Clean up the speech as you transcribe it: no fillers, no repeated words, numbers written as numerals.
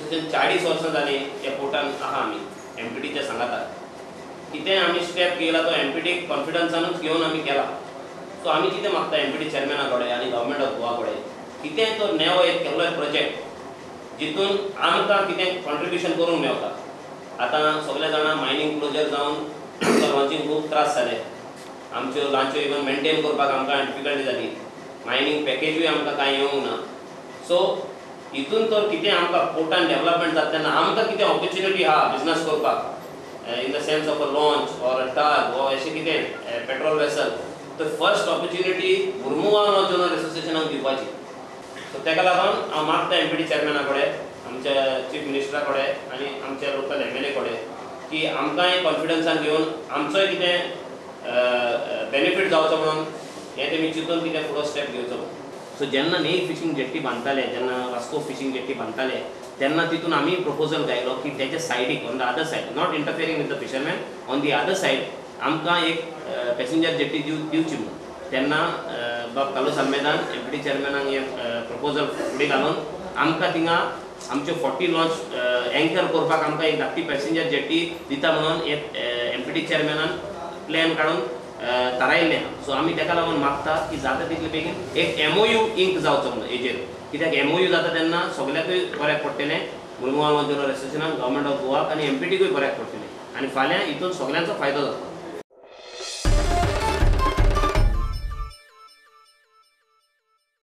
association 40 वर्सां जाली त्या पोर्टान आहा आमी एमपीटीच्या सांगातात कितें आमी स्टेप केला तो एमपीटी कॉन्फिडन्सानूच घेवन आमी केला सो आमी कितें मागता एमपीटी चेअरमॅना कडेन आनी गव्हर्मेंट ऑफ गोवा कडेन कितें तो नेवो एक केल्लो प्रोजेक्ट जितून आमकां कितें कॉन्ट्रिब्युशन करूंक मेवता आतां सगळे जाणां मायनींग क्लोजर जावन आमकां लॉन्चींग खूब त्रास जाले आमच्यो लांच्यो इवन मेंटेन करपाक आमकां डिफिकल्टी जाली मायनींग पॅकेजूय आमकां कांय येवंक ना सो हितून तर कितें आमकां पोर्टान डेवलपमेंट जाता तेन्ना आमकां कितें ऑपॉर्च्युनिटी आहा बिजनेस करपाक in the sense of a launch or a tug or अशें कितें पेट्रोल वेसल तर फर्स्ट ऑपॉर्च्युनिटी मुर्मुगांव जनरल एसोसिएशनाक दिवपाची सो तेका लागून हांव मागता एमपीटी चेअरमॅना कडेन आमच्या चीफ मिनिस्टरा कडेन आनी आमच्या लोकल एमएलए कडेन की आमकांय कॉन्फिडन्सान घेवन आमचोय कितें बेनिफीट जावचो म्हणून हें तेमी चिंतून कितें फुडो स्टेप घेवचो सो जेन्ना न्ही फिशींग जेट्टी बांदताले जेन्ना वास्को फिशींग जेट्टी बांदताले तेन्ना तितून आमी प्रपोजल गायलो की तेच्या सायडीक on the other said not interfering with the fisherman on the other said आमकां एक पॅसेंजर जेट्टी दिवची म्हणून तेन्ना बाब कालो साल्मेदान एमपीटी चेअरमॅनाक हें प्रपोजल फुडें घालून आमकां थिंगा आमच्यो 40 लॉन्च एंकर करपाक आमकां एक धाकटी पॅसेंजर जेट्टी दिता म्हणून एक एमपीटी चेअरमॅनान प्लॅन काडून थारायिल्लें सो आमी तेका लागून मागता की जाता तितले बेगीन एक एमओयू इंक जावचो म्हणून हेजेर कित्याक एमओयू जाता तेन्ना सगळ्याकूय बऱ्याक पडटलें मुर्मुगांव जनरल एसोसिएशनाक गव्हर्मेंट ऑफ गोवाक आनी एमपीटीकूय बऱ्याक पडटलें आनी फाल्यां हितून सगळ्यांचो फायदो जाता